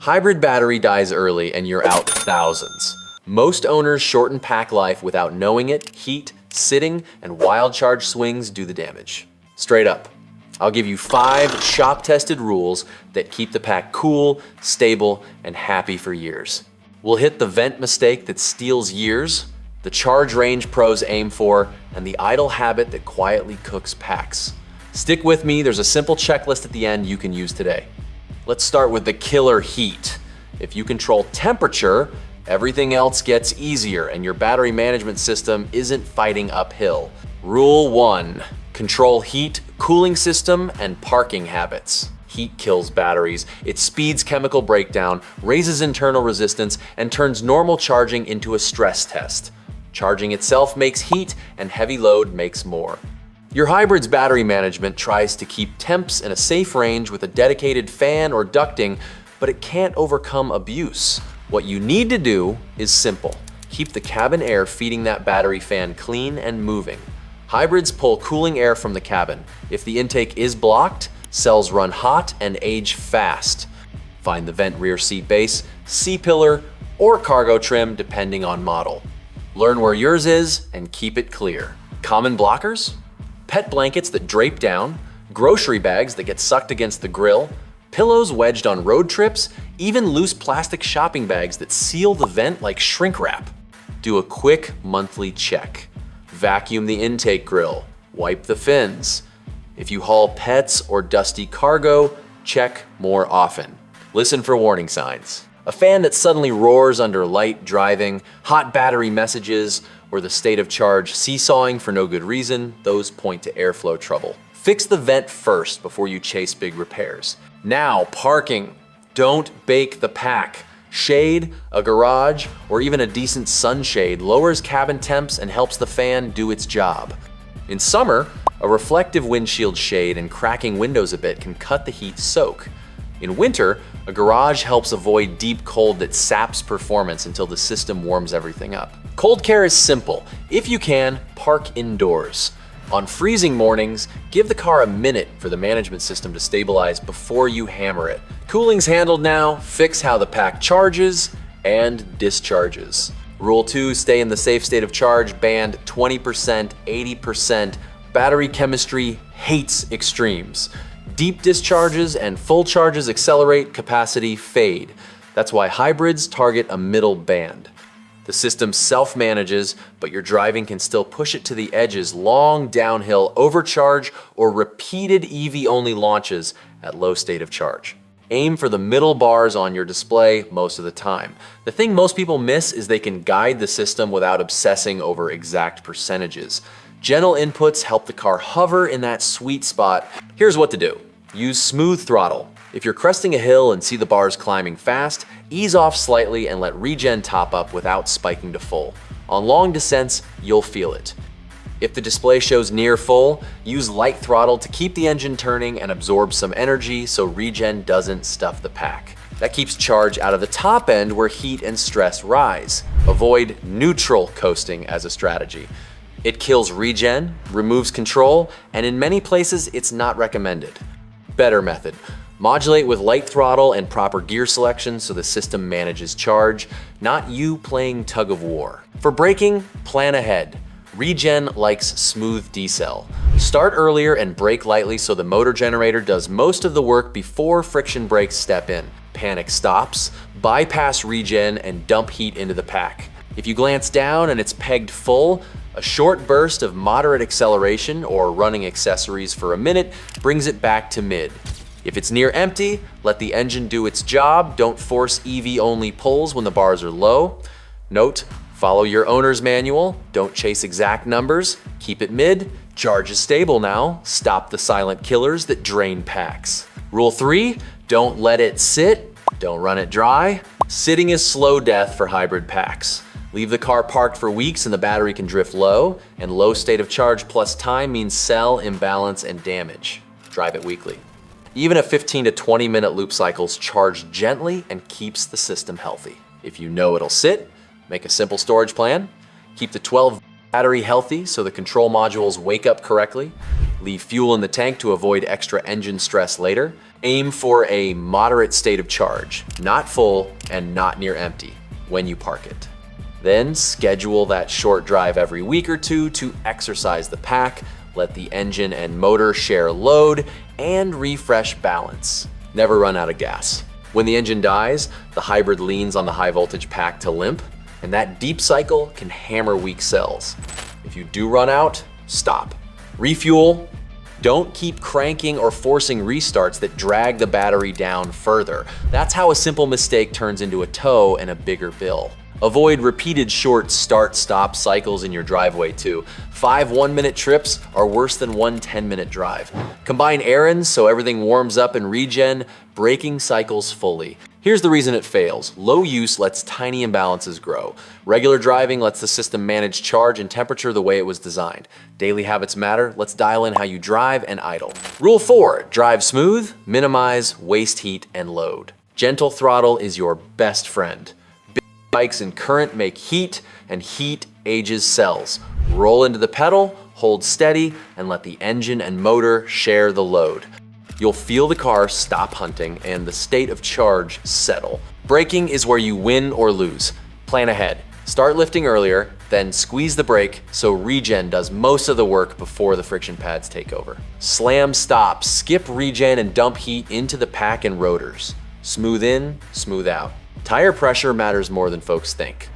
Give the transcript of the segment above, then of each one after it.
Hybrid battery dies early and you're out thousands. Most owners shorten pack life without knowing it. Heat, sitting, and wild charge swings do the damage. Straight up, I'll give you 5 shop-tested rules that keep the pack cool, stable, and happy for years. We'll hit the vent mistake that steals years, the charge range pros aim for, and the idle habit that quietly cooks packs. Stick with me, there's a simple checklist at the end you can use today. Let's start with the killer heat. If you control temperature, everything else gets easier and your battery management system isn't fighting uphill. Rule 1, control heat, cooling system, and parking habits. Heat kills batteries. It speeds chemical breakdown, raises internal resistance, and turns normal charging into a stress test. Charging itself makes heat, and heavy load makes more. Your hybrid's battery management tries to keep temps in a safe range with a dedicated fan or ducting, but it can't overcome abuse. What you need to do is simple. Keep the cabin air feeding that battery fan clean and moving. Hybrids pull cooling air from the cabin. If the intake is blocked, cells run hot and age fast. Find the vent rear seat base, C-pillar, or cargo trim depending on model. Learn where yours is and keep it clear. Common blockers? Pet blankets that drape down, grocery bags that get sucked against the grill, pillows wedged on road trips, even loose plastic shopping bags that seal the vent like shrink wrap. Do a quick monthly check. Vacuum the intake grill, wipe the fins. If you haul pets or dusty cargo, check more often. Listen for warning signs. A fan that suddenly roars under light driving, hot battery messages, or the state of charge seesawing for no good reason, those point to airflow trouble. Fix the vent first before you chase big repairs. Now, parking. Don't bake the pack. Shade, a garage, or even a decent sunshade lowers cabin temps and helps the fan do its job. In summer, a reflective windshield shade and cracking windows a bit can cut the heat soak. In winter, a garage helps avoid deep cold that saps performance until the system warms everything up. Cold care is simple. If you can, park indoors. On freezing mornings, give the car a minute for the management system to stabilize before you hammer it. Cooling's handled now, fix how the pack charges and discharges. Rule 2, stay in the safe state of charge, banned 20%, 80%. Battery chemistry hates extremes. Deep discharges and full charges accelerate, capacity fade. That's why hybrids target a middle band. The system self-manages, but your driving can still push it to the edges, long downhill overcharge or repeated EV-only launches at low state of charge. Aim for the middle bars on your display most of the time. The thing most people miss is they can guide the system without obsessing over exact percentages. Gentle inputs help the car hover in that sweet spot. Here's what to do. Use smooth throttle. If you're cresting a hill and see the bars climbing fast, ease off slightly and let regen top up without spiking to full. On long descents, you'll feel it. If the display shows near full, use light throttle to keep the engine turning and absorb some energy so regen doesn't stuff the pack. That keeps charge out of the top end where heat and stress rise. Avoid neutral coasting as a strategy. It kills regen, removes control, and in many places it's not recommended. Better method. Modulate with light throttle and proper gear selection so the system manages charge, not you playing tug of war. For braking, plan ahead. Regen likes smooth decel. Start earlier and brake lightly so the motor generator does most of the work before friction brakes step in. Panic stops, bypass regen, and dump heat into the pack. If you glance down and it's pegged full, a short burst of moderate acceleration or running accessories for a minute brings it back to mid. If it's near empty, let the engine do its job. Don't force EV-only pulls when the bars are low. Note, follow your owner's manual. Don't chase exact numbers. Keep it mid. Charge is stable now. Stop the silent killers that drain packs. Rule 3, don't let it sit. Don't run it dry. Sitting is slow death for hybrid packs. Leave the car parked for weeks and the battery can drift low, and low state of charge plus time means cell imbalance and damage. Drive it weekly. Even a 15 to 20 minute loop cycles charge gently and keeps the system healthy. If you know it'll sit, make a simple storage plan. Keep the 12 battery healthy so the control modules wake up correctly. Leave fuel in the tank to avoid extra engine stress later. Aim for a moderate state of charge, not full and not near empty when you park it. Then schedule that short drive every week or two to exercise the pack, let the engine and motor share load, and refresh balance. Never run out of gas. When the engine dies, the hybrid leans on the high voltage pack to limp, and that deep cycle can hammer weak cells. If you do run out, stop. Refuel. Don't keep cranking or forcing restarts that drag the battery down further. That's how a simple mistake turns into a tow and a bigger bill. Avoid repeated short start-stop cycles in your driveway too. 5 1-minute trips are worse than 1 10-minute drive. Combine errands so everything warms up and regen, braking cycles fully. Here's the reason it fails. Low use lets tiny imbalances grow. Regular driving lets the system manage charge and temperature the way it was designed. Daily habits matter. Let's dial in how you drive and idle. Rule 4, drive smooth, minimize waste heat and load. Gentle throttle is your best friend. Big bikes and current make heat, and heat ages cells. Roll into the pedal, hold steady, and let the engine and motor share the load. You'll feel the car stop hunting and the state of charge settle. Braking is where you win or lose. Plan ahead. Start lifting earlier, then squeeze the brake so regen does most of the work before the friction pads take over. Slam stop, skip regen and dump heat into the pack and rotors. Smooth in, smooth out. Tire pressure matters more than folks think.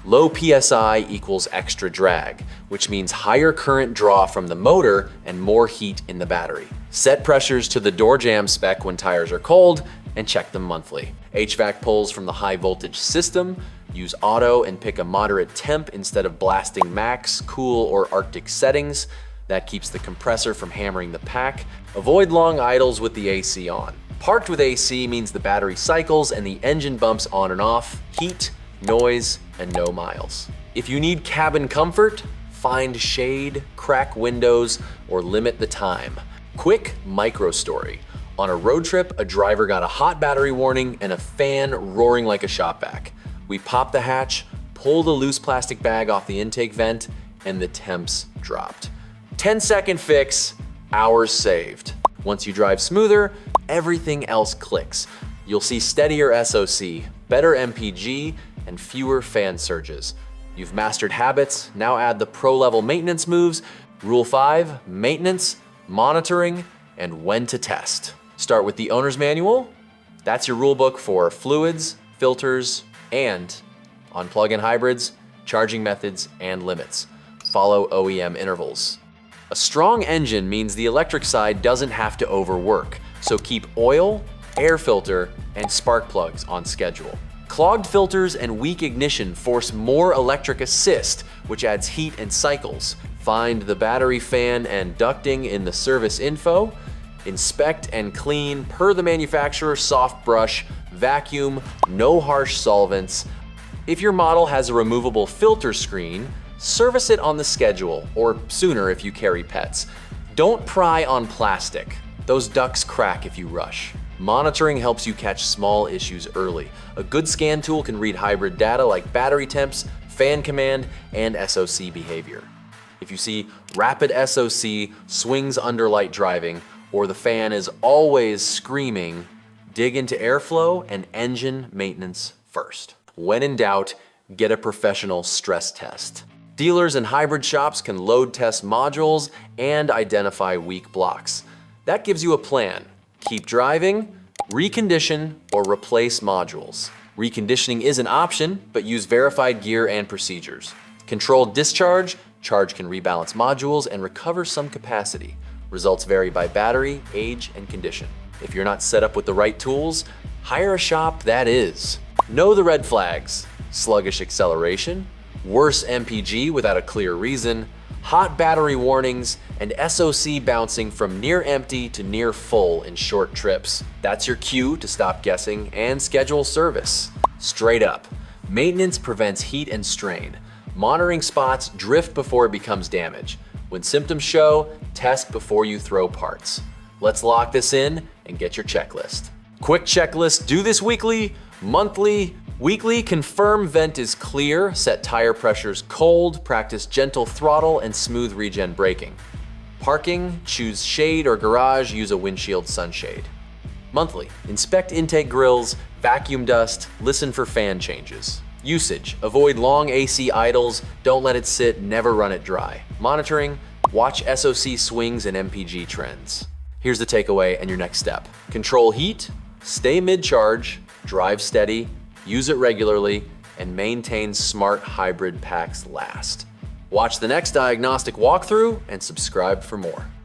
Low PSI equals extra drag, which means higher current draw from the motor and more heat in the battery. Set pressures to the door jamb spec when tires are cold and check them monthly. HVAC pulls from the high voltage system. Use auto and pick a moderate temp instead of blasting max, cool, or Arctic settings. That keeps the compressor from hammering the pack. Avoid long idles with the AC on. Parked with AC means the battery cycles and the engine bumps on and off, heat, noise, and no miles. If you need cabin comfort, find shade, crack windows, or limit the time. Quick micro story. On a road trip, a driver got a hot battery warning and a fan roaring like a shop vac. We popped the hatch, pulled a loose plastic bag off the intake vent, and the temps dropped. 10-second fix, hours saved. Once you drive smoother, everything else clicks. You'll see steadier SOC, better MPG, and fewer fan surges. You've mastered habits, now add the pro-level maintenance moves. Rule 5, maintenance, monitoring, and when to test. Start with the owner's manual. That's your rule book for fluids, filters, and on plug-in hybrids, charging methods and limits. Follow OEM intervals. A strong engine means the electric side doesn't have to overwork, so keep oil, air filter, and spark plugs on schedule. Clogged filters and weak ignition force more electric assist, which adds heat and cycles. Find the battery fan and ducting in the service info. Inspect and clean per the manufacturer, soft brush, vacuum, no harsh solvents. If your model has a removable filter screen, service it on the schedule, or sooner if you carry pets. Don't pry on plastic. Those ducts crack if you rush. Monitoring helps you catch small issues early. A good scan tool can read hybrid data like battery temps, fan command, and SOC behavior. If you see rapid SOC, swings under light driving, or the fan is always screaming, dig into airflow and engine maintenance first. When in doubt, get a professional stress test. Dealers and hybrid shops can load test modules and identify weak blocks. That gives you a plan. Keep driving, recondition, or replace modules. Reconditioning is an option, but use verified gear and procedures. Controlled discharge, charge can rebalance modules and recover some capacity. Results vary by battery, age, and condition. If you're not set up with the right tools, hire a shop that is. Know the red flags: sluggish acceleration, worse MPG without a clear reason, hot battery warnings, and SOC bouncing from near empty to near full in short trips. That's your cue to stop guessing and schedule service. Straight up, maintenance prevents heat and strain. Monitoring spots drift before it becomes damage. When symptoms show, test before you throw parts. Let's lock this in and get your checklist. Quick checklist: do this weekly, monthly, weekly. Confirm vent is clear, set tire pressures cold, practice gentle throttle and smooth regen braking. Parking, choose shade or garage, use a windshield sunshade. Monthly, inspect intake grills, vacuum dust, listen for fan changes. Usage, avoid long AC idles, don't let it sit, never run it dry. Monitoring, watch SOC swings and MPG trends. Here's the takeaway and your next step. Control heat, stay mid-charge, drive steady, use it regularly, and maintain smart hybrid packs last. Watch the next diagnostic walkthrough and subscribe for more.